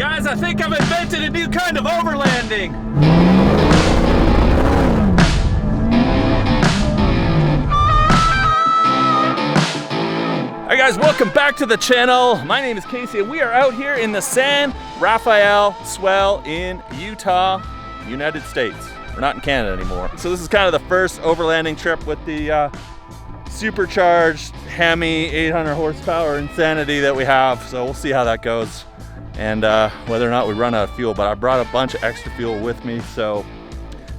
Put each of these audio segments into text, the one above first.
Guys, I think I've invented a new kind of overlanding. Hi guys, welcome back to the channel. My name is Casey and we are out here in the San Rafael Swell in Utah, United States. We're not in Canada anymore. So this is kind of the first overlanding trip with the supercharged Hemi 800 horsepower Insanity that we have. So we'll see how that goes and whether or not we run out of fuel. But I brought a bunch of extra fuel with me, so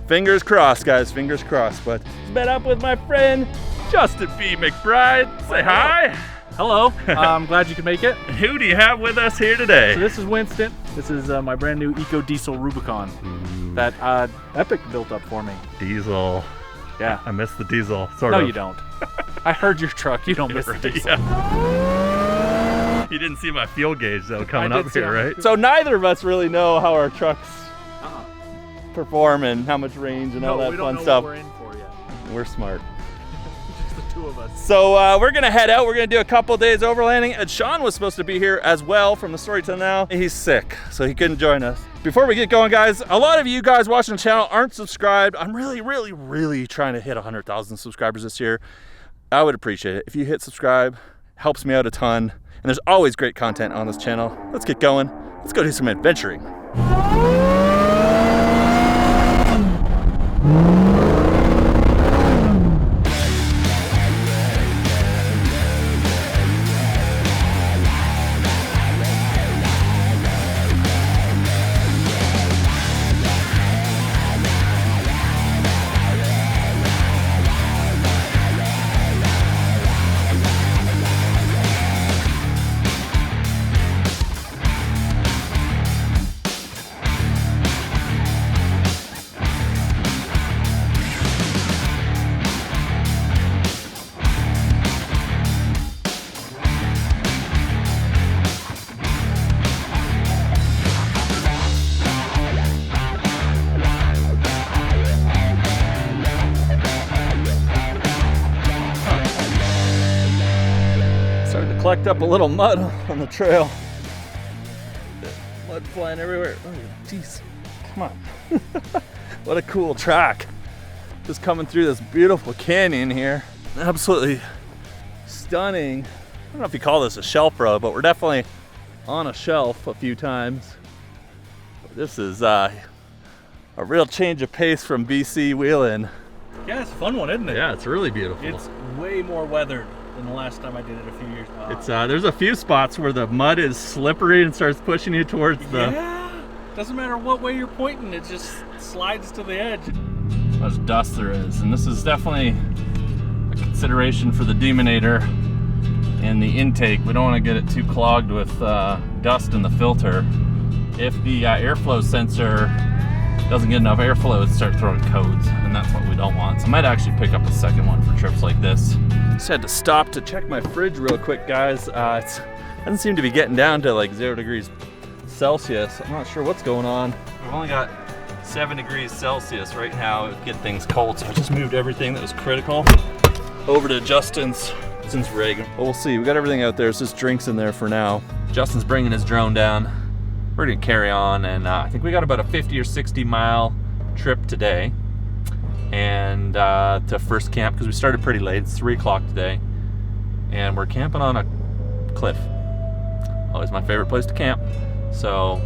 fingers crossed, guys, fingers crossed. But met up with my friend Justin B. McBride. Say hi. Hello, I'm glad you could make it. Who do you have with us here today? So this is Winston. This is my brand new Eco Diesel Rubicon that Epic built up for me. Diesel. Yeah. I miss the diesel, sort of. No, you don't. I heard your truck. You don't miss the diesel. Yeah. You didn't see my fuel gauge though coming up here, right? So neither of us really know how our trucks perform and how much range and all that fun stuff. What we're in for yet. We're smart. Two of us. So we're gonna head out. We're gonna do a couple days overlanding, and Shaun was supposed to be here as well from the story till now. He's sick, so he couldn't join us. Before we get going, guys, a lot of you guys watching the channel aren't subscribed. I'm really trying to hit 100,000 subscribers this year. I would appreciate it if you hit subscribe. Helps me out a ton, and there's always great content on this channel. Let's get going. Let's go do some adventuring. Collect up a little mud on the trail. Mud flying everywhere. Oh, jeez, come on. What a cool track. Just coming through this beautiful canyon here. Absolutely stunning. I don't know if you call this a shelf road, but we're definitely on a shelf a few times. But this is a real change of pace from BC wheeling. Yeah, it's a fun one, isn't it? Yeah, it's really beautiful. It's way more weathered than the last time I did it a few years ago. It's there's a few spots where the mud is slippery and starts pushing you towards the... Yeah, doesn't matter what way you're pointing, it just slides to the edge. How much dust there is, and this is definitely a consideration for the demonator and the intake. We don't want to get it too clogged with dust in the filter. If the airflow sensor doesn't get enough airflow, it starts throwing codes, and that's what we don't want. So I might actually pick up a second one for trips like this. Just had to stop to check my fridge real quick, guys. It doesn't seem to be getting down to like 0 degrees Celsius. I'm not sure what's going on. We've only got 7 degrees Celsius right now. It would get things cold, so I just moved everything that was critical over to Justin's rig. But we'll see. We got everything out there. It's just drinks in there for now. Justin's bringing his drone down. We're gonna carry on, and I think we got about a 50 or 60 mile trip today, and to first camp, because we started pretty late. It's 3 o'clock today, and we're camping on a cliff. Always my favorite place to camp, so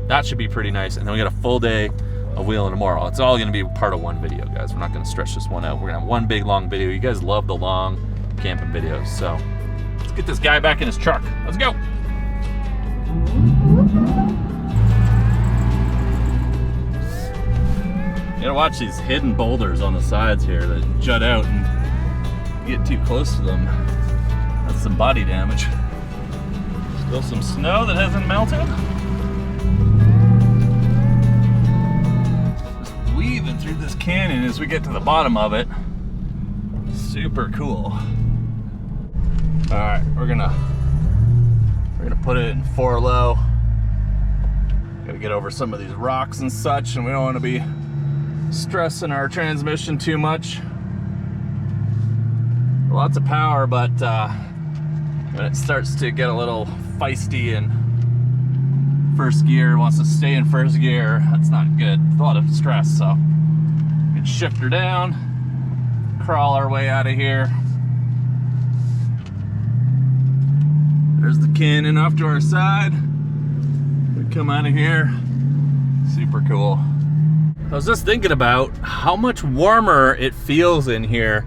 that should be pretty nice. And then we got a full day of wheeling tomorrow. It's all gonna be part of one video, guys. We're not gonna stretch this one out. We're gonna have one big long video. You guys love the long camping videos, so let's get this guy back in his truck. Let's go. You gotta watch these hidden boulders on the sides here that jut out, and you get too close to them, that's some body damage. Still some snow that hasn't melted. Just weaving through this canyon as we get to the bottom of it. Super cool. All right, we're gonna put it in 4 low. Gotta get over some of these rocks and such, and we don't want to be stressing our transmission too much. Lots of power, but when it starts to get a little feisty and first gear, wants to stay in first gear. That's not good. It's a lot of stress, so we can shift her down, crawl our way out of here. There's the canyon off to our side. We come out of here. Super cool. I was just thinking about how much warmer it feels in here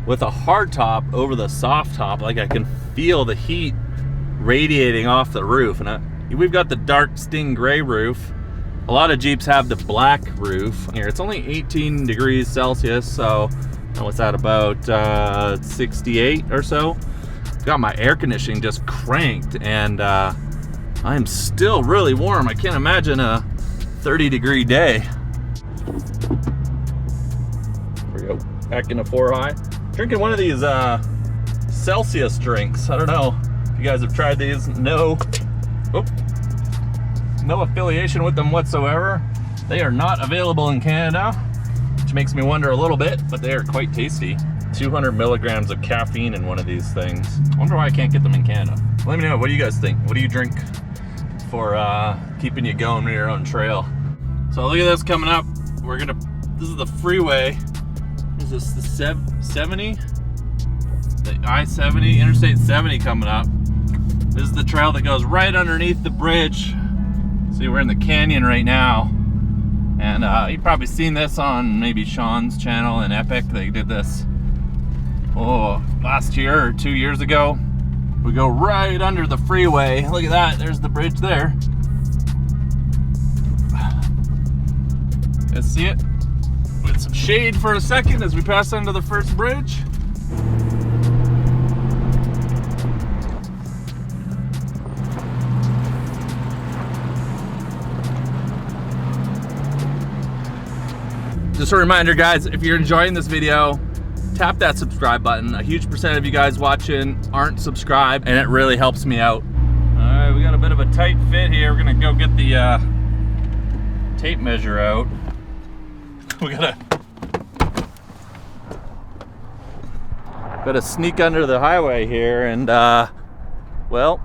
with a hard top over the soft top. Like I can feel the heat radiating off the roof. And we've got the dark sting gray roof. A lot of Jeeps have the black roof. Here, it's only 18 degrees Celsius, so what's that, about 68 or so? Got my air conditioning just cranked, and I'm still really warm. I can't imagine a 30-degree day. There we go, back into 4 high. Drinking one of these Celsius drinks. I don't know if you guys have tried these. No affiliation with them whatsoever. They are not available in Canada, which makes me wonder a little bit, but they are quite tasty. 200 milligrams of caffeine in one of these things. I wonder why I can't get them in Canada. Let me know, what do you guys think? What do you drink for keeping you going when you're on trail? So look at this coming up. This is the freeway. Is this the 70? The I-70, Interstate 70 coming up. This is the trail that goes right underneath the bridge. See, we're in the canyon right now. And you've probably seen this on maybe Shaun's channel and Epic. They did this, last year or 2 years ago. We go right under the freeway. Look at that, there's the bridge there. Let's see it. With some shade for a second as we pass under the first bridge. Just a reminder, guys, if you're enjoying this video, tap that subscribe button. A huge percent of you guys watching aren't subscribed, and it really helps me out. All right, we got a bit of a tight fit here. We're gonna go get the tape measure out. We gotta sneak under the highway here, and well,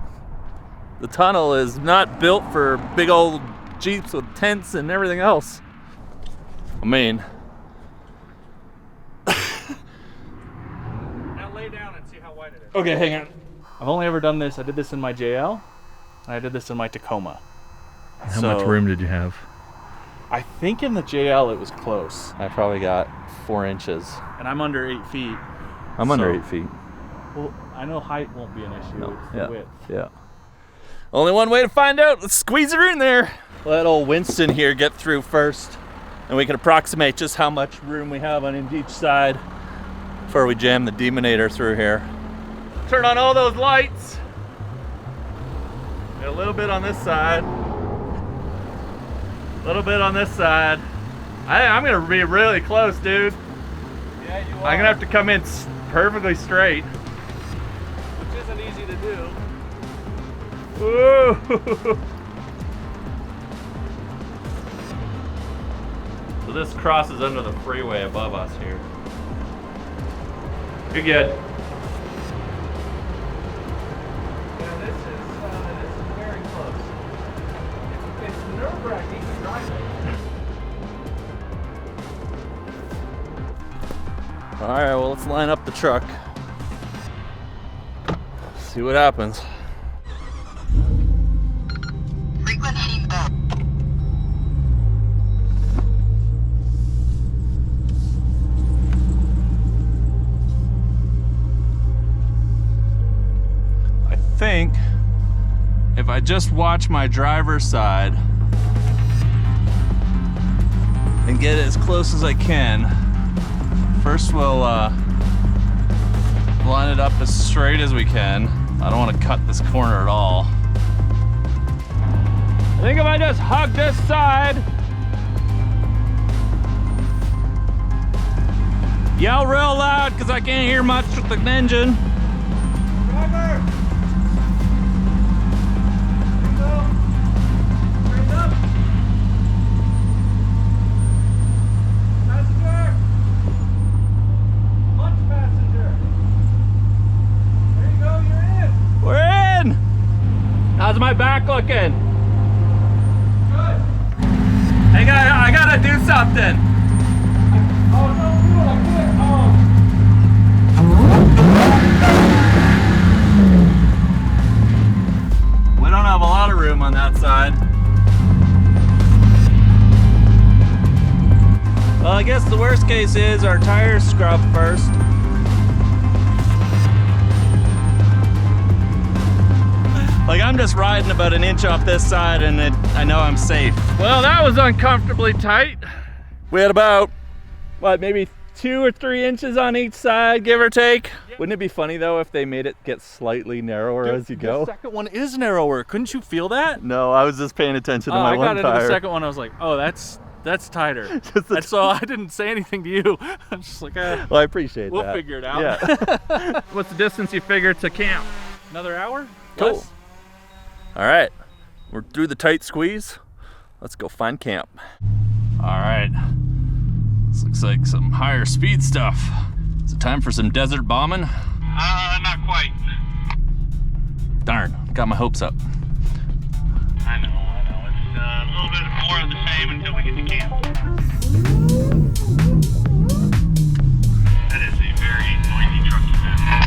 the tunnel is not built for big old Jeeps with tents and everything else. I mean, now lay down and see how wide it is. Okay, hang on. I've only ever done this. I did this in my JL, and I did this in my Tacoma. How much room did you have? I think in the JL it was close. I probably got 4 inches. And I'm under 8 feet. I'm under 8 feet. Well, I know height won't be an issue. No. It's the width. Yeah. Only one way to find out. Let's squeeze her in there. Let old Winston here get through first, and we can approximate just how much room we have on each side before we jam the Demonator through here. Turn on all those lights. Got a little bit on this side. A little bit on this side. I'm gonna be really close, dude. Yeah, you are. I'm gonna have to come in perfectly straight. Which isn't easy to do. Ooh. So this crosses under the freeway above us here. You're good. Yeah, this is very close. It's nerve-wracking to drive it. All right, well, let's line up the truck. See what happens. Frequent heading back. I think if I just watch my driver's side and get it as close as I can, first we'll line it up as straight as we can. I don't want to cut this corner at all. I think if I just hug this side, yell real loud because I can't hear much with the engine. Driver! Straight up! Passenger! Lunch passenger! There you go, you're in! We're in! How's my back looking? something. Oh, don't do it. I can't. Oh. We don't have a lot of room on that side. Well, I guess the worst case is our tires scrub first. Like, I'm just riding about an inch off this side and I know I'm safe. Well, that was uncomfortably tight. We had about, what, maybe 2 or 3 inches on each side, give or take. Wouldn't it be funny though if they made it get slightly narrower as you go? The second one is narrower. Couldn't you feel that? No, I was just paying attention to my I one got tire. into the second one. I was like, oh, that's tighter. And so I didn't say anything to you. I'm just like, Well, I appreciate we'll that. figure it out. Yeah. What's the distance you figure to camp? Another hour? Cool. Less? All right, we're through the tight squeeze. Let's go find camp. All right. This looks like some higher speed stuff. Is it time for some desert bombing? Not quite. Darn, got my hopes up. I know. It's a little bit more of the same until we get to camp. That is a very noisy truck event.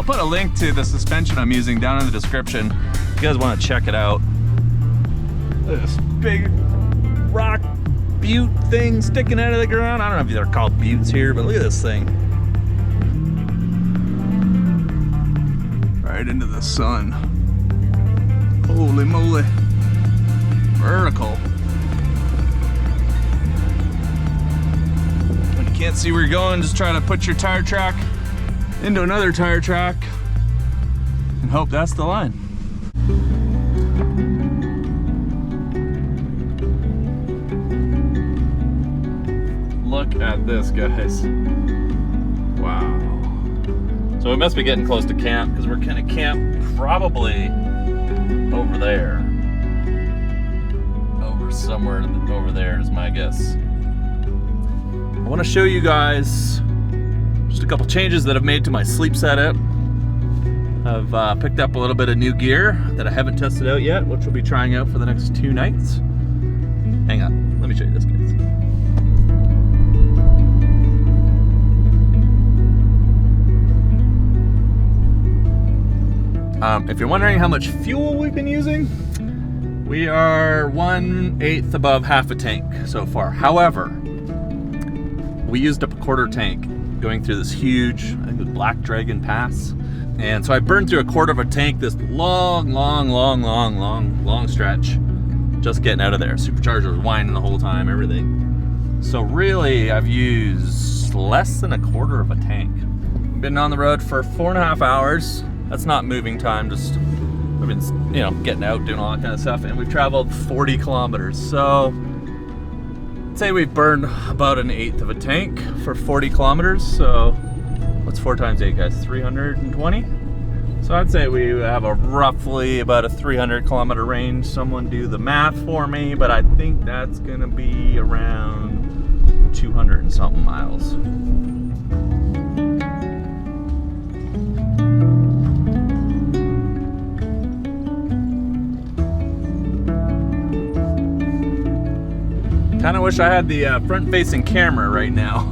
Put a link to the suspension I'm using down in the description if you guys want to check it out. Look at this big rock butte thing sticking out of the ground. I don't know if they're called buttes here, but look at this thing. Right into the sun. Holy moly. Vertical. When you can't see where you're going, just try to put your tire track into another tire track and hope that's the line. Look at this, guys. Wow. So we must be getting close to camp because we're gonna camp probably over there. Over somewhere over there is my guess. I want to show you guys just a couple changes that I've made to my sleep setup. I've picked up a little bit of new gear that I haven't tested out yet, which we'll be trying out for the next 2 nights. Hang on, let me show you this, guys. If you're wondering how much fuel we've been using, we are 1/8 above half a tank so far. However, we used up a 1/4 tank going through this huge, I think it was Black Dragon Pass. And so I burned through a 1/4 of a tank this long stretch, just getting out of there. Supercharger was whining the whole time, everything. So really, I've used less than a 1/4 of a tank. We've been on the road for 4.5 hours. That's not moving time, just we've been, getting out, doing all that kind of stuff. And we've traveled 40 kilometers. So I'd say we've burned about 1/8 of a tank for 40 kilometers. So what's 4 times 8, guys? 320? So I'd say we have a roughly about a 300 kilometer range. Someone do the math for me, but I think that's gonna be around 200 and something miles. Kind of wish I had the front-facing camera right now.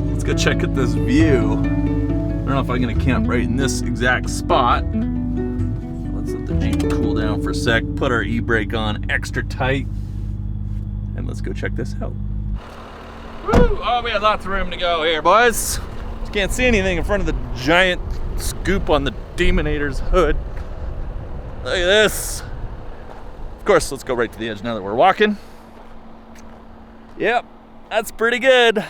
Let's go check out this view. I don't know if I'm gonna camp right in this exact spot. Let's let the Jeep cool down for a sec, put our e-brake on extra tight, and let's go check this out. Woo! Oh, we have lots of room to go here, boys. Just can't see anything in front of the giant scoop on the Demonator's hood. Look at this. Of course, let's go right to the edge now that we're walking. Yep, that's pretty good.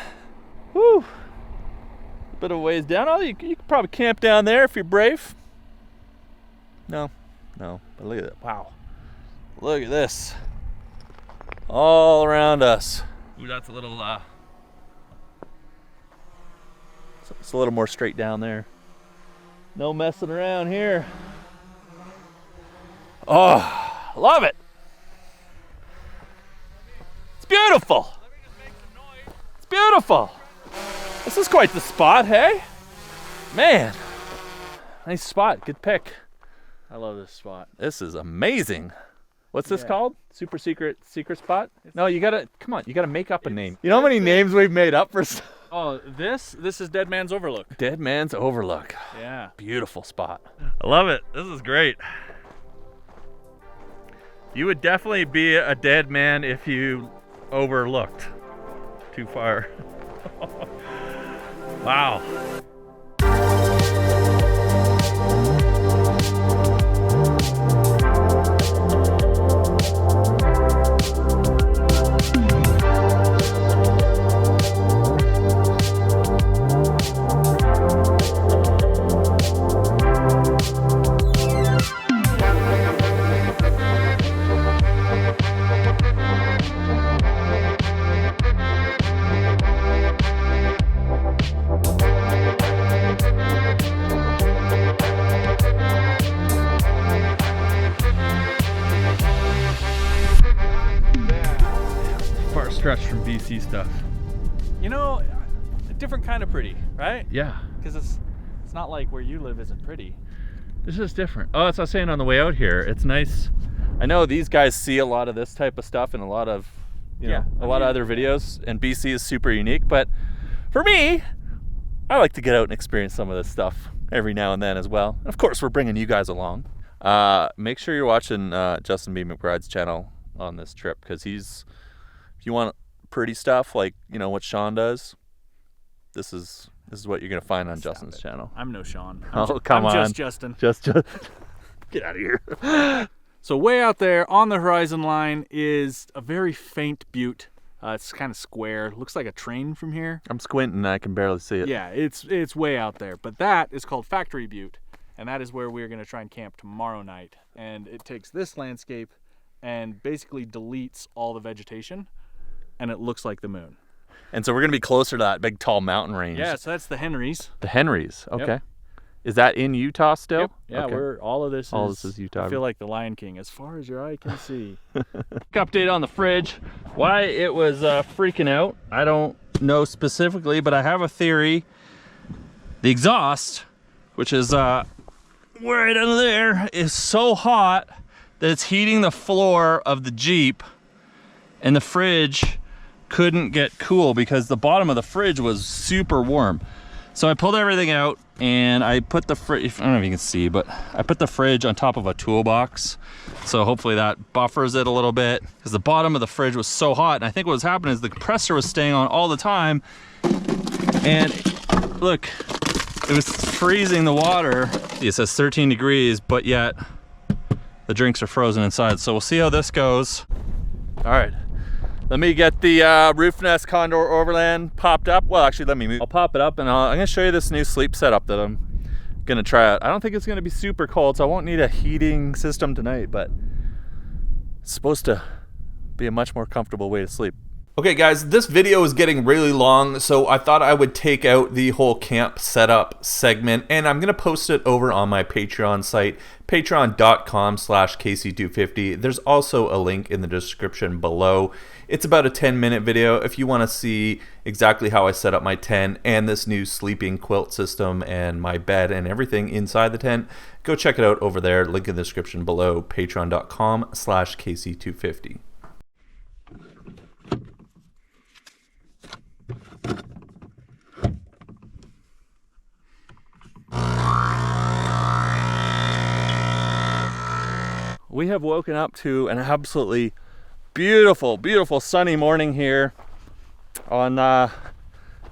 Woo. A bit of a ways down. Oh, you could probably camp down there if you're brave. No, but look at that. Wow. Look at this. All around us. Ooh, that's a little, it's a little more straight down there. No messing around here. Oh, love it. It's beautiful. It's beautiful. This is quite the spot, hey? Man, nice spot, good pick. I love this spot. This is amazing. What's this called? Super secret spot? No, you gotta, come on, you gotta make up a name. You know how many names we've made up for stuff? Oh, this is Dead Man's Overlook. Dead Man's Overlook. Yeah. Beautiful spot. I love it. This is great. You would definitely be a dead man if you overlooked too far. Wow. Stretch from BC stuff. You know, a different kind of pretty, right? Yeah. Because it's not like where you live isn't pretty. This is different. Oh, that's what I was saying on the way out here. It's nice. I know these guys see a lot of this type of stuff in a lot of, you know, a lot of other videos, and BC is super unique. But for me, I like to get out and experience some of this stuff every now and then as well. And of course, we're bringing you guys along. Make sure you're watching Justin B. McBride's channel on this trip, because he's, if you want pretty stuff like, you know, what Shaun does, this is what you're gonna find on Justin's channel. I'm no Shaun. Come on. I'm just Justin. Just get out of here. So way out there on the horizon line is a very faint butte. It's kind of square. Looks like a train from here. I'm squinting. I can barely see it. Yeah, it's way out there. But that is called Factory Butte, and that is where we're gonna try and camp tomorrow night. And it takes this landscape and basically deletes all the vegetation, and it looks like the moon. And so we're gonna be closer to that big tall mountain range. Yeah, so that's the Henrys. The Henrys, okay. Yep. Is that in Utah still? Yep. Yeah, okay. all of this is Utah. I feel like the Lion King, as far as your eye can see. Update on the fridge. Why it was freaking out, I don't know specifically, but I have a theory. The exhaust, which is right under there, is so hot that it's heating the floor of the Jeep, and the fridge couldn't get cool because the bottom of the fridge was super warm. So I pulled everything out and I put the fridge, I don't know if you can see, but I put the fridge on top of a toolbox. So hopefully that buffers it a little bit, because the bottom of the fridge was so hot. And I think what was happening is the compressor was staying on all the time. And look, it was freezing the water. It says 13 degrees, but yet the drinks are frozen inside. So we'll see how this goes. All right. Let me get the roof nest Condor Overland popped up. Well, actually, let me move. I'll pop it up, and I'm gonna show you this new sleep setup that I'm gonna try out. I don't think it's gonna be super cold, so I won't need a heating system tonight, but it's supposed to be a much more comfortable way to sleep. Okay guys, this video is getting really long, so I thought I would take out the whole camp setup segment, and I'm gonna post it over on my Patreon site, patreon.com/KC250. There's also a link in the description below. It's about a 10-minute video if you want to see exactly how I set up my tent and this new sleeping quilt system and my bed and everything inside the tent. Go check it out over there, link in the description below, patreon.com/KC250. We have woken up to an absolutely beautiful, beautiful sunny morning here on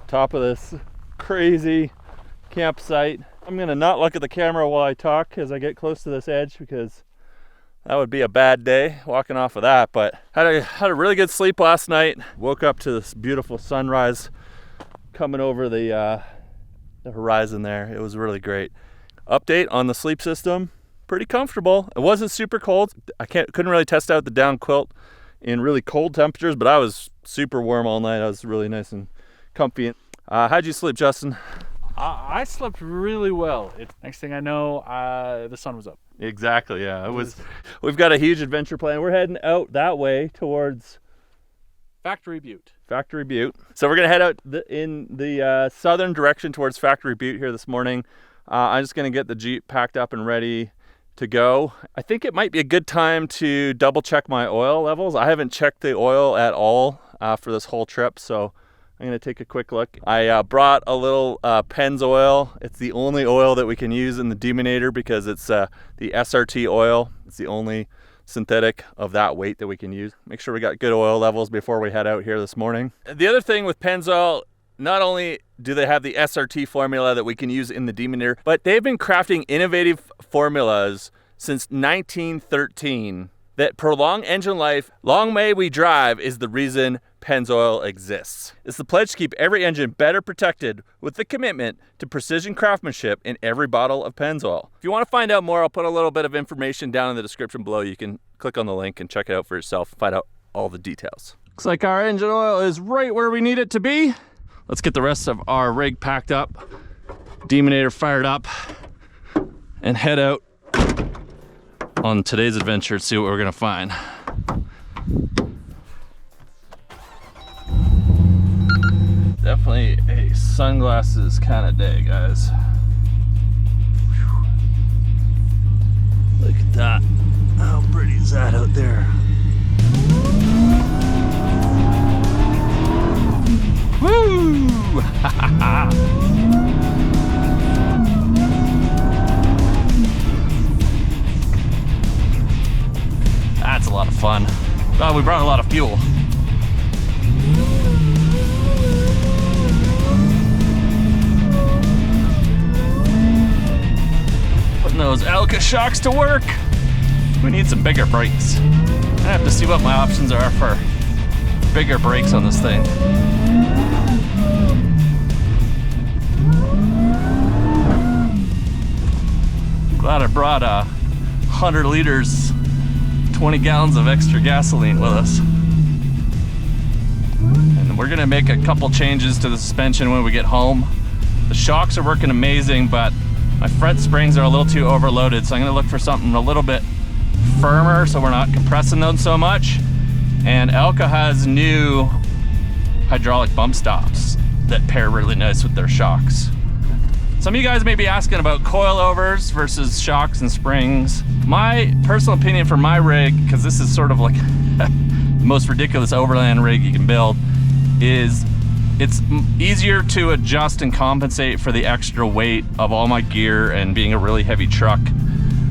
top of this crazy campsite. I'm gonna not look at the camera while I talk as I get close to this edge, because that would be a bad day walking off of that. But had a really good sleep last night. Woke up to this beautiful sunrise coming over the horizon there. It was really great. Update on the sleep system. Pretty comfortable. It wasn't super cold. I couldn't really test out the down quilt in really cold temperatures, but I was super warm all night. I was really nice and comfy. How'd you sleep, Justin? I slept really well. Next thing I know, the sun was up. Exactly, yeah. We've got a huge adventure plan. We're heading out that way towards Factory Butte. Factory Butte. So we're gonna head out in the southern direction towards Factory Butte here this morning. I'm just gonna get the Jeep packed up and ready to go. I think it might be a good time to double check my oil levels. I haven't checked the oil at all for this whole trip, so I'm gonna take a quick look. I brought a little Pennzoil. It's the only oil that we can use in the Deminator because it's the SRT oil. It's the only synthetic of that weight that we can use. Make sure we got good oil levels before we head out here this morning. The other thing with Pennzoil, not only do they have the SRT formula that we can use in the Deminator, but they've been crafting innovative formulas since 1913 that prolong engine life. Long may we drive is the reason Pennzoil exists. It's the pledge to keep every engine better protected with the commitment to precision craftsmanship in every bottle of Pennzoil. If you want to find out more, I'll put a little bit of information down in the description below. You can click on the link and check it out for yourself, find out all the details. Looks like our engine oil is right where we need it to be. Let's get the rest of our rig packed up, Deminator fired up, and head out on today's adventure to see what we're gonna find. Definitely a sunglasses kind of day, guys. Whew. Look at that. How pretty is that out there? Woo! That's a lot of fun. Oh, we brought a lot of fuel. Putting those Elka shocks to work. We need some bigger brakes. I have to see what my options are for bigger brakes on this thing. Glad I brought 100 liters, 20 gallons of extra gasoline with us. And we're gonna make a couple changes to the suspension when we get home. The shocks are working amazing, but my front springs are a little too overloaded, so I'm gonna look for something a little bit firmer so we're not compressing them so much. And Elka has new hydraulic bump stops that pair really nice with their shocks. Some of you guys may be asking about coilovers versus shocks and springs. My personal opinion for my rig, because this is sort of like the most ridiculous overland rig you can build, is it's easier to adjust and compensate for the extra weight of all my gear and being a really heavy truck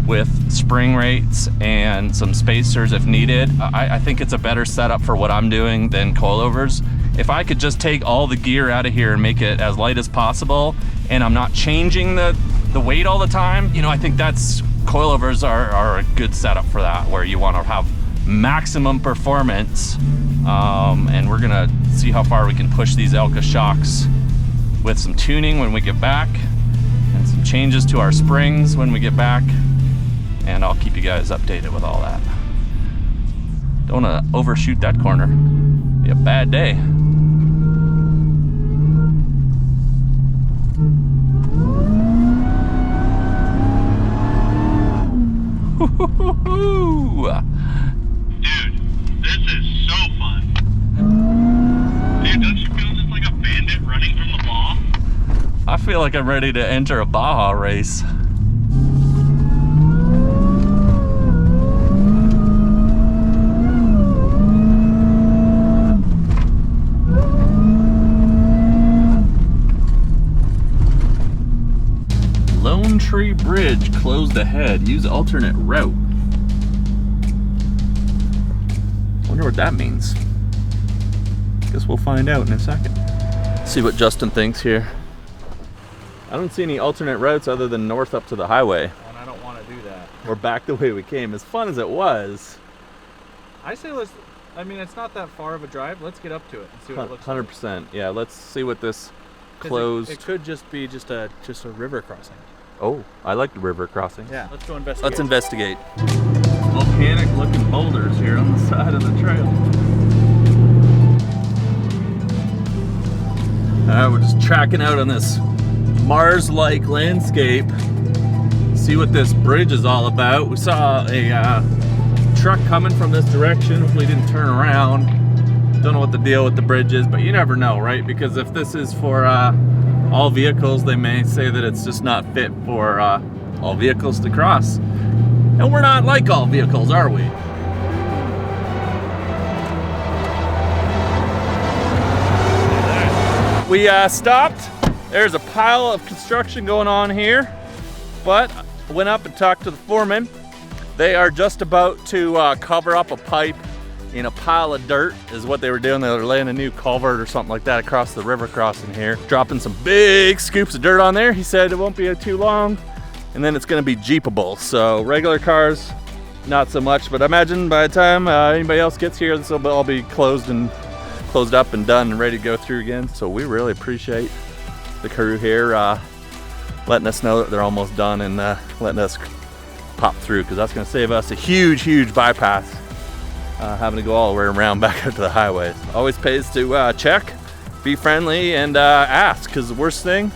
with spring rates and some spacers if needed. I think it's a better setup for what I'm doing than coilovers. If I could just take all the gear out of here and make it as light as possible, and I'm not changing the weight all the time, you know, I think coilovers are a good setup for that, where you want to have maximum performance. And we're gonna see how far we can push these Elka shocks with some tuning when we get back, and some changes to our springs when we get back, and I'll keep you guys updated with all that. Don't wanna overshoot that corner. Be a bad day. Dude, this is so fun. Dude, don't you feel just like a bandit running from the law? I feel like I'm ready to enter a Baja race. Lone Tree Bridge closed ahead. Use alternate route. Wonder what that means. Guess we'll find out in a second. See what Justin thinks here. I don't see any alternate routes other than north up to the highway. And I don't want to do that. We're back the way we came. As fun as it was. I say it's not that far of a drive. Let's get up to it and see what it looks like. 100%. Yeah, let's see what this closed. It could just be just a river crossing. Oh, I like the river crossing. Yeah, let's go investigate. Let's investigate. Volcanic looking boulders here on the side of the trail. Alright, we're just tracking out on this Mars-like landscape. See what this bridge is all about. We saw a truck coming from this direction. Hopefully it didn't turn around. Don't know what the deal with the bridge is, but you never know, right? Because if this is for all vehicles, they may say that it's just not fit for all vehicles to cross. And we're not like all vehicles, are we? We stopped. There's a pile of construction going on here, but I went up and talked to the foreman. They are just about to cover up a pipe in a pile of dirt is what they were doing. They were laying a new culvert or something like that across the river crossing here. Dropping some big scoops of dirt on there. He said it won't be too long and then it's gonna be Jeepable. So regular cars, not so much, but I imagine by the time anybody else gets here, this will all be closed up and done and ready to go through again. So we really appreciate the crew here letting us know that they're almost done and letting us pop through, because that's gonna save us a huge bypass. Having to go all the way around back up to the highways. Always pays to check, be friendly, and ask, because the worst thing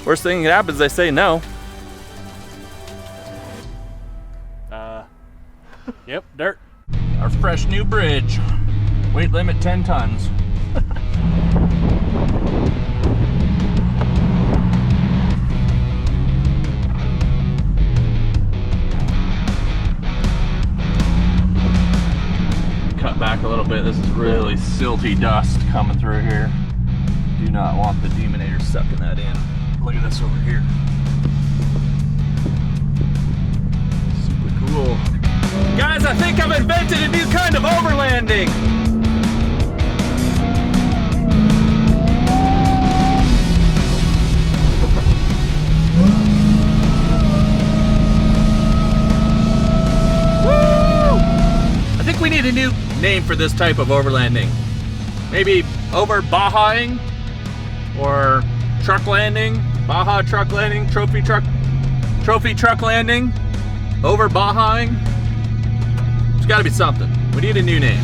that happens, they say no. Yep, dirt. Our fresh new bridge. Weight limit 10 tons. Cut back a little bit. This is really silty dust coming through here. Do not want the Demonator sucking that in. Look at this over here. Super cool. Guys, I think I've invented a new kind of overlanding. Woo! I think we need a new name for this type of overlanding. Maybe over Bajaing or truck landing, Baja truck landing, trophy truck landing, over Bajaing. There's got to be something. We need a new name.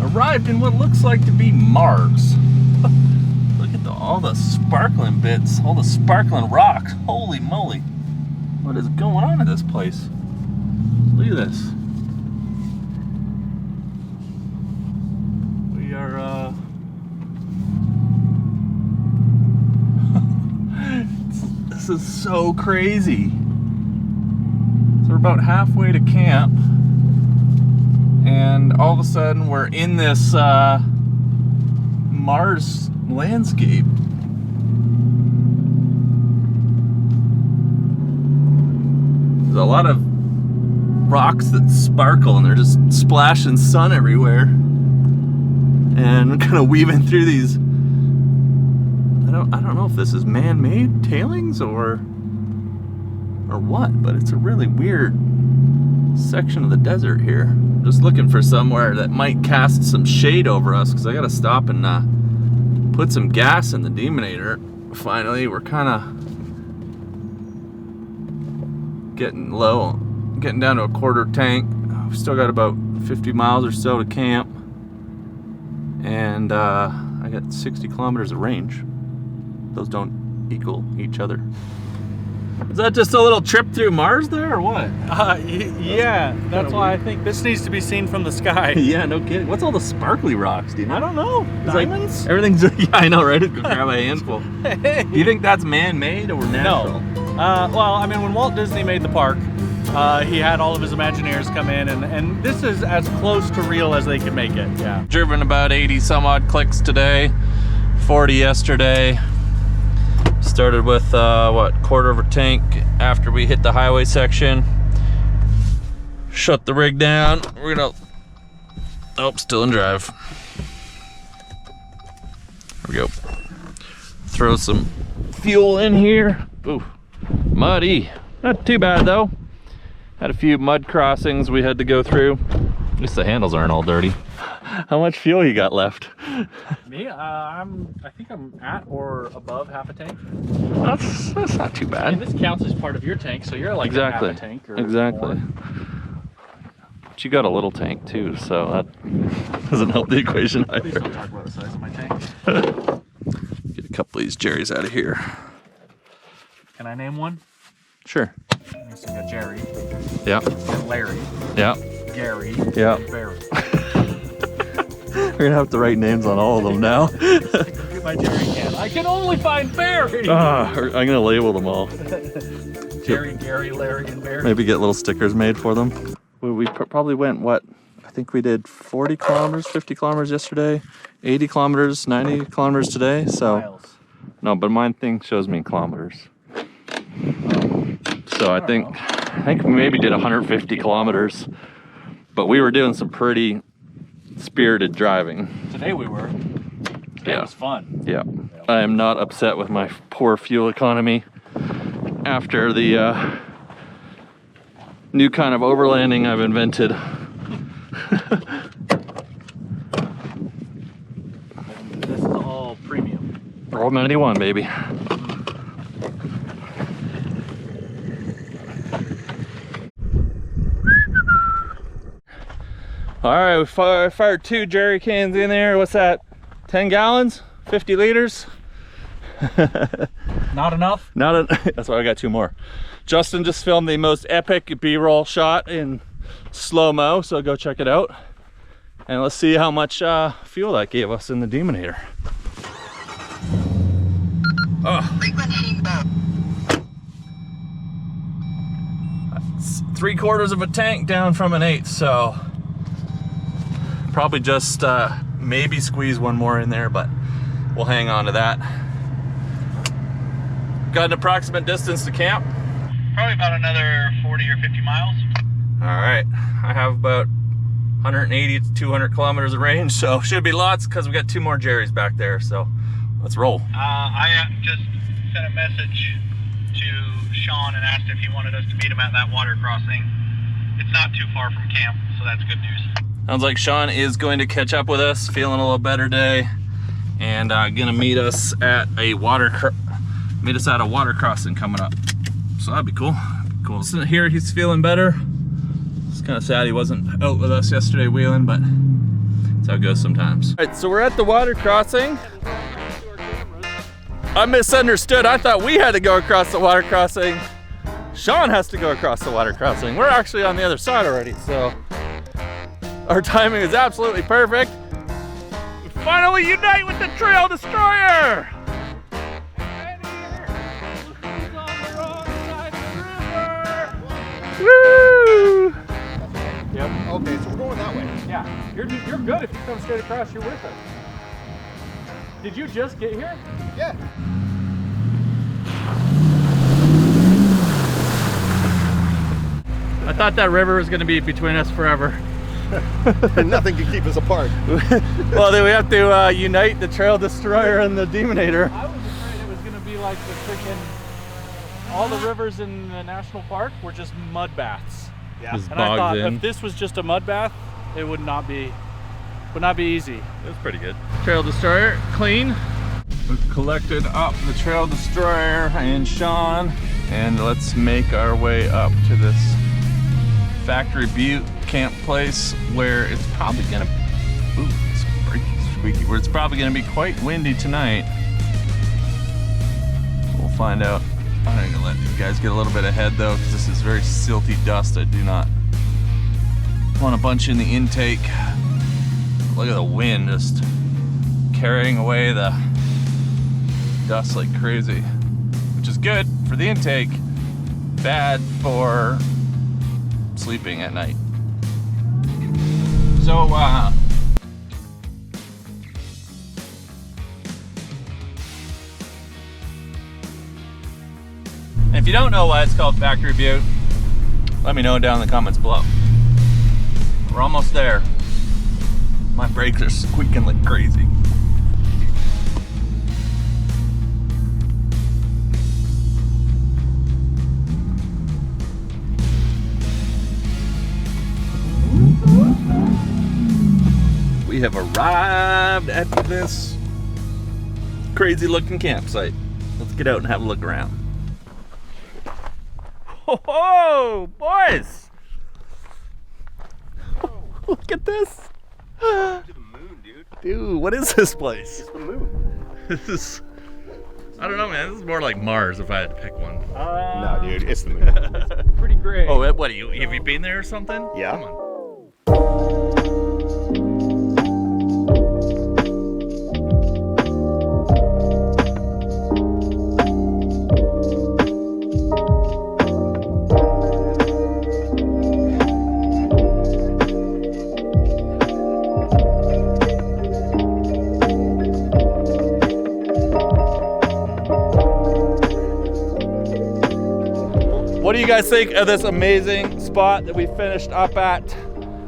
Arrived in what looks like to be Mars. Look at all the sparkling bits, all the sparkling rocks. Holy moly. What is going on in this place? Look at this. We are, this is so crazy. So we're about halfway to camp. And all of a sudden we're in this Mars landscape. There's a lot of rocks that sparkle and they're just splashing sun everywhere. And we're kind of weaving through these. I don't know if this is man-made tailings or what, but it's a really weird section of the desert here. Just looking for somewhere that might cast some shade over us, because I gotta stop and put some gas in the Demonator. Finally, we're kind of getting low, getting down to a quarter tank. We've still got about 50 miles or so to camp, and I got 60 kilometers of range. Those don't equal each other. Is that just a little trip through Mars there, or what? Yeah, that's why I think this needs to be seen from the sky. Yeah, no kidding. What's all the sparkly rocks, do you know? I don't know. It's Diamonds? like, everything's, yeah, I know, right? Go grab a handful. Do you think that's man-made or natural? No. Well, I mean, when Walt Disney made the park, he had all of his Imagineers come in, and this is as close to real as they could make it, yeah. Driven about 80 some odd clicks today, 40 yesterday. Started with quarter of a tank after we hit the highway section. Shut the rig down. We're gonna, still in drive. There we go. Throw some fuel in here. Ooh, muddy. Not too bad though. Had a few mud crossings we had to go through. At least the handles aren't all dirty. How much fuel you got left? Me, I think I'm at or above half a tank. That's not too bad. And this counts as part of your tank, so you're like Exactly. half a tank or Exactly. more. But you got a little tank too, so that doesn't help the equation Please either. don't talk about the size of my tank. Get a couple of these Jerry's out of here. Can I name one? Sure. So we got Jerry, Yeah. and Larry, Yeah. Gary, Yeah. and Barry. We're gonna have to write names on all of them now. Get my Jerry can. I can only find Barry! I'm gonna label them all. Jerry, Gary, Larry, and Barry. Maybe get little stickers made for them. We probably went, what? I think we did 40 kilometers, 50 kilometers yesterday, 80 kilometers, 90 kilometers today. So, Miles. no, but mine thing shows me in kilometers. So I think we maybe did 150 kilometers, but we were doing some pretty spirited driving. Today we were. Today Yeah. was fun. Yeah, I am not upset with my poor fuel economy after the new kind of overlanding I've invented. This is all premium. Roll 91, baby. All right, we fired 2 jerry cans in there. What's that? 10 gallons? 50 liters? Not enough? That's why I got 2 more. Justin just filmed the most epic B-roll shot in slow-mo, so go check it out. And let's see how much fuel that gave us in the Demonator. Oh, Frequent heading boat. that's 3/4 of a tank down from an 1/8, so probably just maybe squeeze one more in there, but we'll hang on to that. Got an approximate distance to camp. Probably about another 40 or 50 miles. All right, I have about 180 to 200 kilometers of range, so should be lots because we got 2 more Jerry's back there, so let's roll. I just sent a message to Shaun and asked if he wanted us to meet him at that water crossing. It's not too far from camp, so that's good news. Sounds like Shaun is going to catch up with us, feeling a little better today, and gonna meet us at a water crossing coming up. So that'd be cool. Cool. Sitting here, he's feeling better. It's kind of sad he wasn't out with us yesterday wheeling, but that's how it goes sometimes. All right, so we're at the water crossing. I misunderstood. I thought we had to go across the water crossing. Shaun has to go across the water crossing. We're actually on the other side already, so our timing is absolutely perfect. We finally unite with the Trail Destroyer! Woo! Yep. Okay, so we're going that way. Yeah. You're good if you come straight across, you're with us. Did you just get here? Yeah. I thought that river was gonna be between us forever. Nothing can keep us apart. Well, then we have to unite the Trail Destroyer and the Demonator. I was afraid it was going to be like the freaking, all the rivers in the national park were just mud baths. Yeah. Just And I thought bogs in. if this was just a mud bath, it would not be easy. It was pretty good. Trail Destroyer, clean. We've collected up the Trail Destroyer and Shaun, and let's make our way up to this Factory Butte camp place where it's probably gonna, ooh, it's squeaky, where it's probably gonna be quite windy tonight. We'll find out. I'm gonna let these guys get a little bit ahead though, because this is very silty dust. I do not want a bunch in the intake. Look at the wind just carrying away the dust like crazy, which is good for the intake, bad for sleeping at night. So, and if you don't know why it's called Factory Butte, let me know down in the comments below. We're almost there. My brakes are squeaking like crazy. We have arrived at this crazy looking campsite. Let's get out and have a look around. Whoa, boys! Look at this. To the moon, dude. Dude, what is this place? It's the moon. This is, I don't know, man. This is more like Mars if I had to pick one. No, dude, it's the moon. Pretty great. Oh, what, have you been there or something? Yeah. Come on. What do you guys think of this amazing spot that we finished up at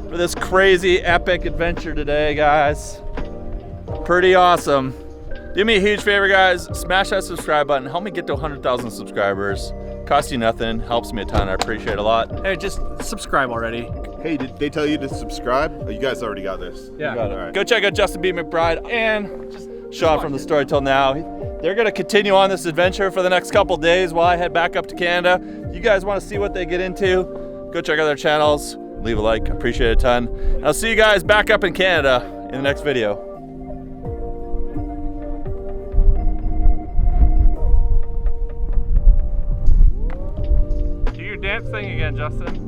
for this crazy epic adventure today, guys? Pretty awesome. Do me a huge favor, guys. Smash that subscribe button. Help me get to 100,000 subscribers. Costs you nothing. Helps me a ton. I appreciate it a lot. Hey, just subscribe already. Hey, did they tell you to subscribe? Oh, you guys already got this. Yeah. Got it. All right. Go check out Justin B. McBride and Shaun from the Story Till Now. They're going to continue on this adventure for the next couple days while I head back up to Canada. You guys want to see what they get into? Go check out their channels. Leave a like. Appreciate it a ton. And I'll see you guys back up in Canada in the next video. Do your dance thing again, Justin.